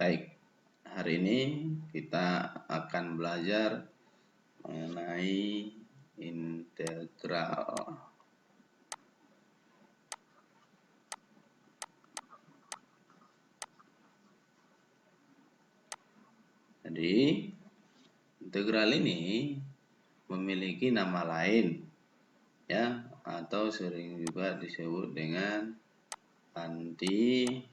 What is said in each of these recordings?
Baik, hari ini kita akan belajar mengenai integral. Jadi, integral ini memiliki nama lain, ya, atau sering juga disebut dengan antiturunan.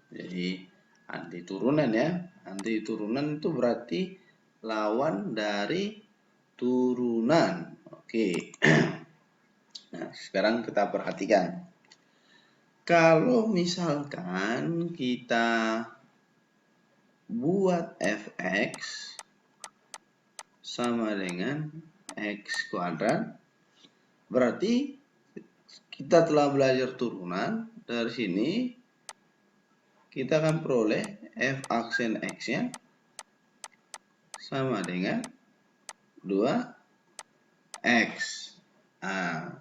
Jadi antiturunan ya, antiturunan itu berarti lawan dari turunan. Oke. Nah, sekarang kita perhatikan. Kalau misalkan kita buat fx sama dengan x kuadrat, berarti kita telah belajar turunan. Dari sini kita akan peroleh f aksen x-nya sama dengan 2x. Nah,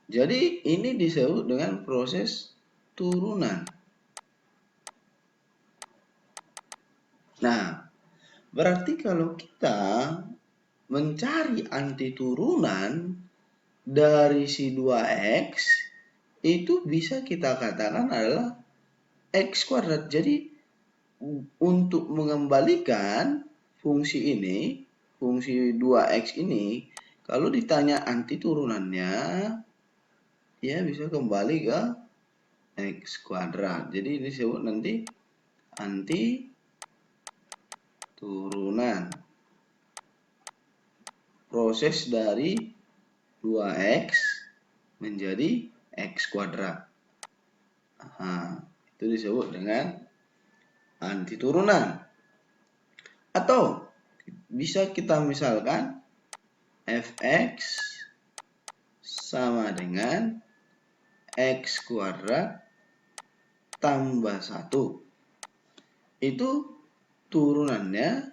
jadi ini disebut dengan proses turunan. Nah, berarti kalau kita mencari antiturunan dari si 2x, itu bisa kita katakan adalah x kuadrat. Jadi untuk mengembalikan fungsi ini, fungsi 2x ini, kalau ditanya antiturunannya, dia bisa kembali ke x kuadrat. Jadi ini disebut nanti antiturunan. Proses dari 2x menjadi x kuadrat. Itu disebut dengan antiturunan. Atau bisa kita misalkan fx sama dengan x kuadrat tambah 1. Itu turunannya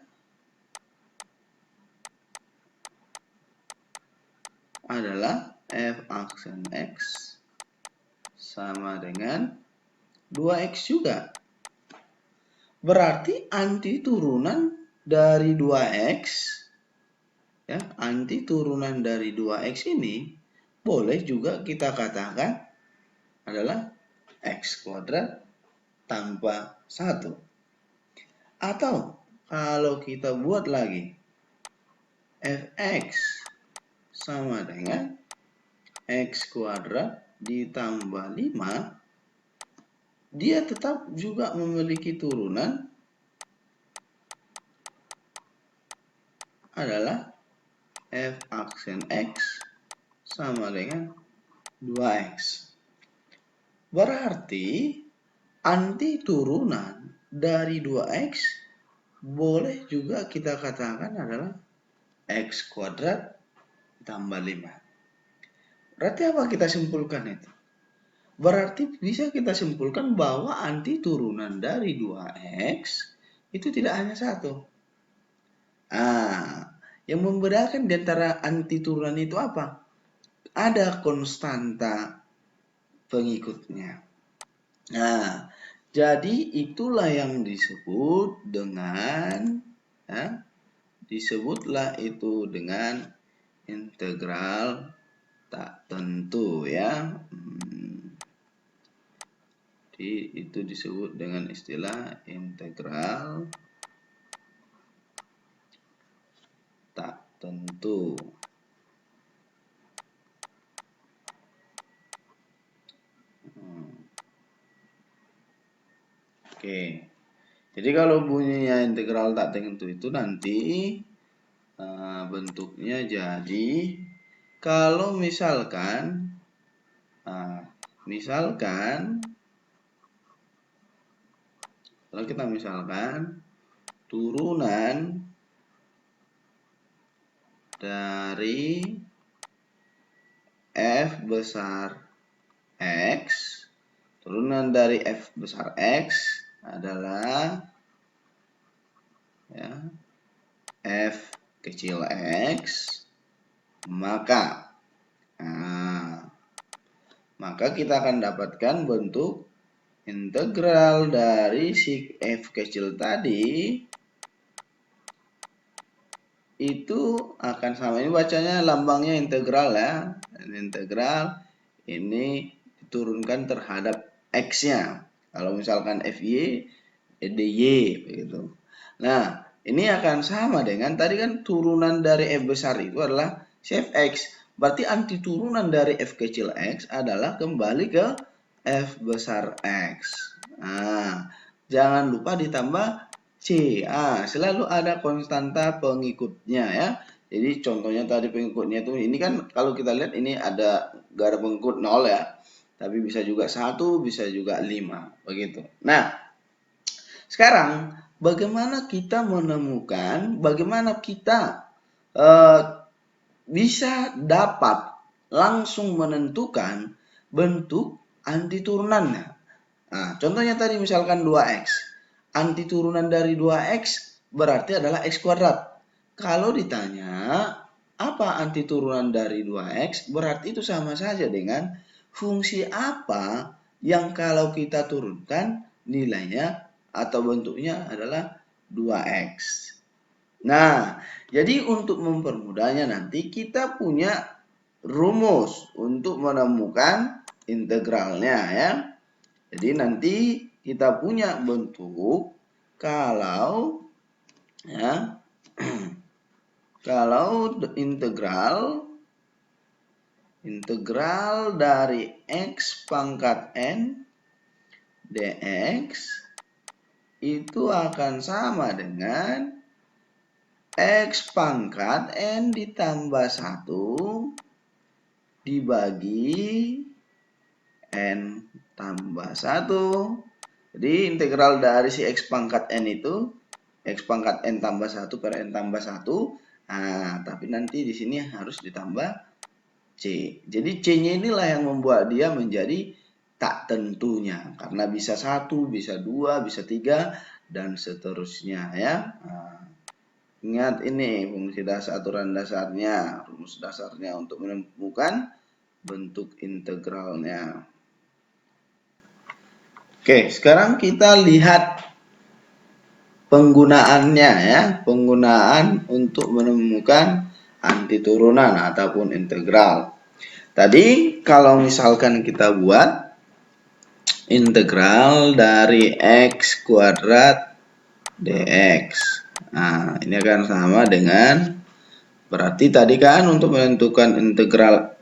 adalah f aksen x sama dengan 2x juga. Berarti antiturunan dari 2x, ya, antiturunan dari 2x ini boleh juga kita katakan adalah x kuadrat tambah 1. Atau kalau kita buat lagi fx sama dengan x kuadrat ditambah 5, dia tetap juga memiliki turunan adalah f aksen x sama dengan 2x. Berarti antiturunan dari 2x boleh juga kita katakan adalah x kuadrat tambah 5. Berarti apa kita simpulkan itu? Berarti bisa kita simpulkan bahwa antiturunan dari 2x itu tidak hanya satu. Yang membedakan di antara antiturunan itu apa? Ada konstanta pengikutnya. Nah, jadi itulah yang disebut dengan integral tak tentu ya. Jadi itu disebut dengan istilah integral tak tentu. Oke. Jadi kalau bunyinya integral tak tentu itu nanti bentuknya jadi kalau misalkan kalau kita misalkan turunan dari f besar x, turunan dari f besar x adalah ya, f kecil x, maka maka kita akan dapatkan bentuk integral dari si f kecil tadi itu akan sama. Ini bacanya lambangnya integral ya. Integral ini diturunkan terhadap x-nya. Kalau misalkan fy, dy begitu. Nah, ini akan sama dengan tadi kan turunan dari f besar itu adalah si fx. Berarti anti turunan dari f kecil x adalah kembali ke f besar x. Nah, jangan lupa ditambah C. Selalu ada konstanta pengikutnya ya. Jadi contohnya tadi pengikutnya itu ini kan kalau kita lihat ini ada garis pengikut 0 ya. Tapi bisa juga 1, bisa juga 5 begitu. Nah, sekarang bagaimana kita menemukan bagaimana kita bisa dapat langsung menentukan bentuk anti turunannya. Nah, contohnya tadi misalkan 2x. Anti turunan dari 2x berarti adalah x kuadrat. Kalau ditanya apa anti turunan dari 2x, berarti itu sama saja dengan fungsi apa yang kalau kita turunkan nilainya atau bentuknya adalah 2x. Nah, jadi untuk mempermudahnya nanti kita punya rumus untuk menemukan integralnya ya. Jadi nanti kita punya bentuk kalau ya kalau integral dari x pangkat n dx itu akan sama dengan x pangkat n ditambah 1 dibagi n tambah 1. Jadi integral dari si x pangkat n itu x pangkat n tambah 1 per n tambah 1. Nah, tapi nanti di sini harus ditambah c. Jadi c-nya inilah yang membuat dia menjadi tak tentunya. Karena bisa 1, bisa 2, bisa 3, dan seterusnya ya. Nah, ingat ini fungsi dasar aturan dasarnya, rumus dasarnya untuk menemukan bentuk integralnya. Oke, sekarang kita lihat penggunaannya ya, penggunaan untuk menemukan anti turunan ataupun integral. Tadi kalau misalkan kita buat integral dari x kuadrat dx. Nah, ini akan sama dengan berarti tadi kan untuk menentukan integral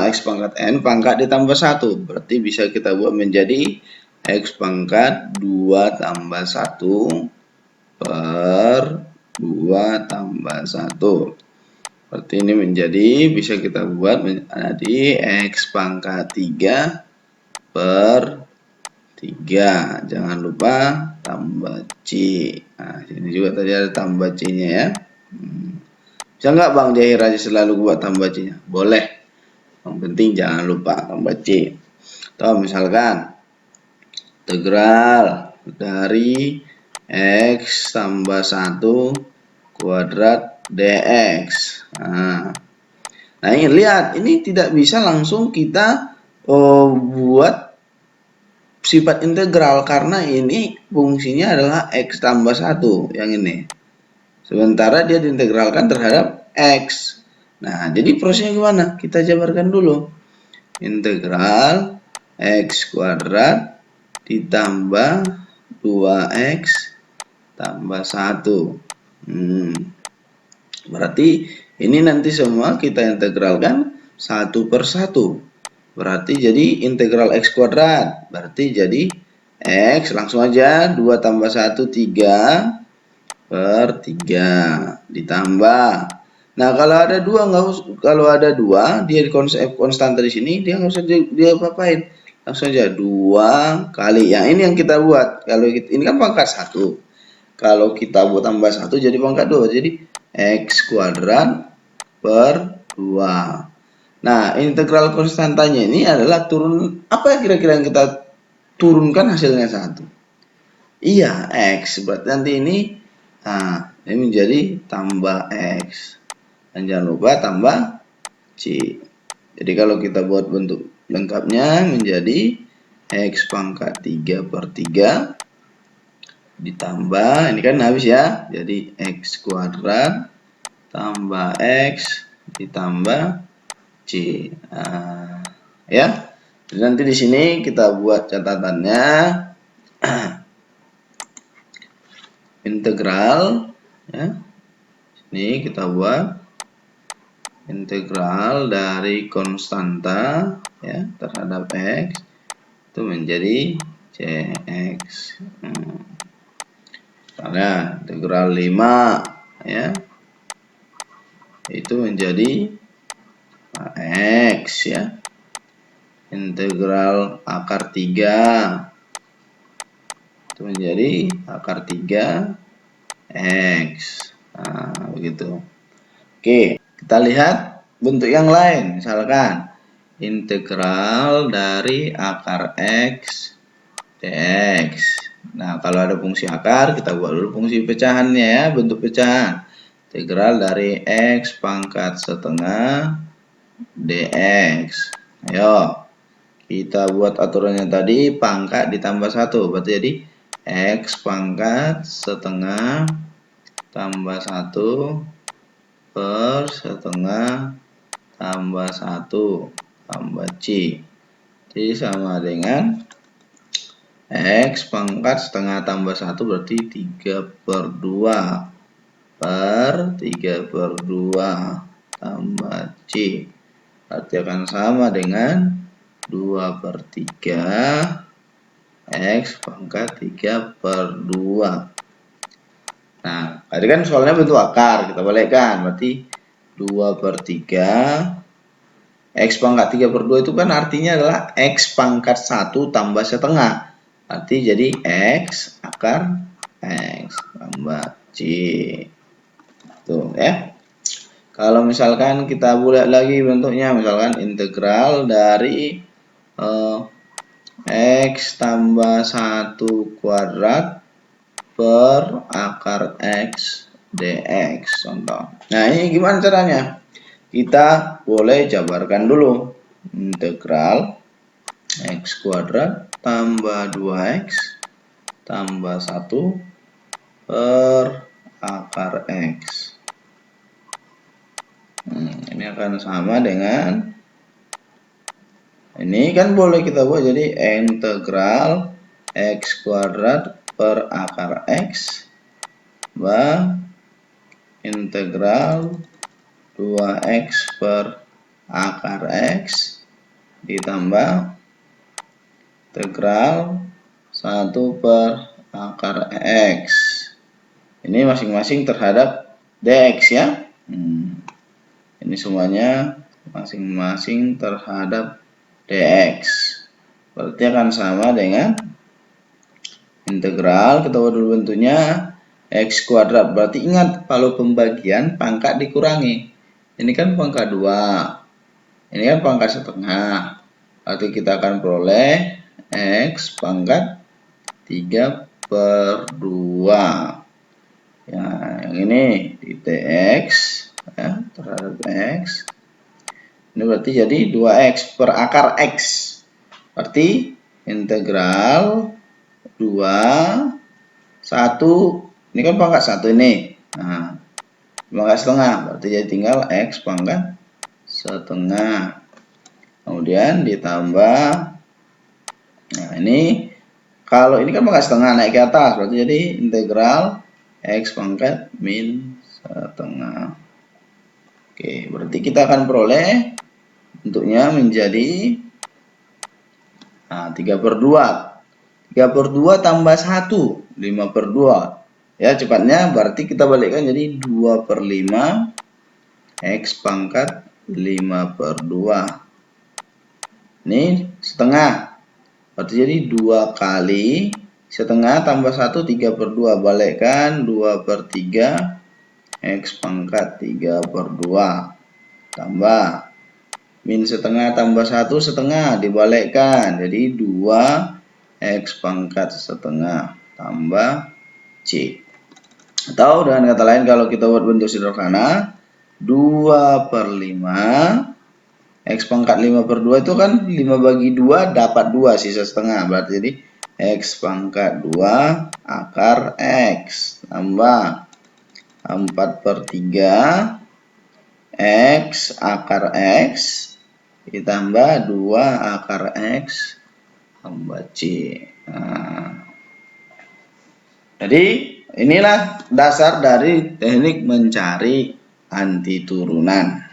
x pangkat n pangkat ditambah 1. Berarti bisa kita buat menjadi x pangkat 2 tambah 1 per 2 tambah 1. Berarti ini menjadi bisa kita buat menjadi x pangkat 3 per 3. Jangan lupa tambah c. Nah, ini juga tadi ada tambah c-nya ya. Bisa nggak Bang di akhir aja selalu buat tambah c-nya? Boleh. Yang penting jangan lupa tambah c. Atau misalkan integral dari x tambah 1 kuadrat dx. Nah ini lihat, ini tidak bisa langsung kita buat sifat integral karena ini fungsinya adalah x tambah 1 yang ini. Sementara dia diintegralkan terhadap x. Nah, jadi prosesnya gimana? Kita jabarkan dulu. Integral x kuadrat ditambah 2x tambah 1. Berarti ini nanti semua kita integralkan 1 per 1. Berarti jadi integral x kuadrat. Berarti jadi x langsung aja 2 tambah 1 3 per 3 ditambah. Nah, kalau ada 2 dia konstanta di sini, dia nggak usah dia apa-apain. Langsung aja 2 kali. Ya, ini yang kita buat. Kalau ini kan pangkat 1. Kalau kita buat tambah 1 jadi pangkat 2. Jadi x kuadrat per 2. Nah, integral konstantanya ini adalah turun apa kira-kira yang kita turunkan hasilnya 1. Iya, x. Berarti nanti ini menjadi tambah x. Dan jangan lupa tambah c. Jadi kalau kita buat bentuk lengkapnya menjadi X pangkat 3/3 ditambah, ini kan habis ya, jadi X kuadrat tambah X ditambah C. Nah, ya. Jadi nanti di sini kita buat catatannya. Integral, ya. Ini kita buat integral dari konstanta, ya, terhadap X itu menjadi Cx. Misalnya integral 5, ya, itu menjadi X, ya. Integral akar 3 itu menjadi akar 3 X. Nah, begitu. Oke, kita lihat bentuk yang lain. Misalkan integral dari akar X dx. Nah, kalau ada fungsi akar, kita buat dulu fungsi pecahannya, ya, bentuk pecahan. Integral dari X pangkat setengah dx. Ayo, kita buat aturannya tadi, pangkat ditambah 1. Berarti jadi X pangkat setengah tambah 1 per setengah tambah 1 tambah C. Jadi sama dengan X pangkat setengah tambah 1 berarti 3/2 per 3/2 tambah C. Berarti akan sama dengan 2/3 X pangkat 3/2. Nah, tadi kan soalnya bentuk akar, kita balikkan. Berarti 2/3 X pangkat 3/2 itu kan artinya adalah X pangkat 1 tambah setengah. Arti jadi X akar X tambah C. Tuh, ya. Kalau misalkan kita buat lagi bentuknya, misalkan integral dari X tambah 1 kuadrat per akar X dx, contoh. Nah, ini gimana caranya? Kita boleh jabarkan dulu. Integral X kuadrat tambah 2X tambah 1 per akar X. Ini akan sama dengan, ini kan boleh kita buat jadi integral X kuadrat per akar X tambah integral 2X per akar X ditambah integral 1 per akar X. Ini masing-masing terhadap dx, ya. Ini semuanya masing-masing terhadap dx. Berarti akan sama dengan integral, kita buat dulu bentuknya, X kuadrat. Berarti ingat, kalau pembagian pangkat dikurangi. Ini kan pangkat 2. Ini kan pangkat setengah. Berarti kita akan peroleh X pangkat 3/2. Ya, yang ini di dx, ya, terhadap X. Ini berarti jadi 2X per akar X. Berarti integral 2, 1, ini kan pangkat 1 ini. Nah, pangkat setengah, berarti jadi tinggal X pangkat setengah. Kemudian ditambah, nah ini, kalau ini kan pangkat setengah naik ke atas, berarti jadi integral X pangkat min setengah. Oke, berarti kita akan peroleh bentuknya menjadi 3/2. 3/2 tambah 1, 5/2. Ya, cepatnya berarti kita balikkan jadi 2/5 X pangkat 5/2. Ini setengah. Berarti jadi 2 kali setengah tambah 1, 3/2. Balikkan 2/3 X pangkat 3/2. Tambah min setengah tambah 1 setengah, dibalikkan jadi 2 X pangkat setengah tambah C. Atau dengan kata lain, kalau kita buat bentuk sederhana, 2/5 X pangkat 5 per 2 itu kan 5 bagi 2 dapat 2 sisa setengah. Berarti jadi X pangkat 2 akar X tambah 4 per 3 X akar X ditambah 2 akar X tambah C. Nah, jadi inilah dasar dari teknik mencari antiturunan.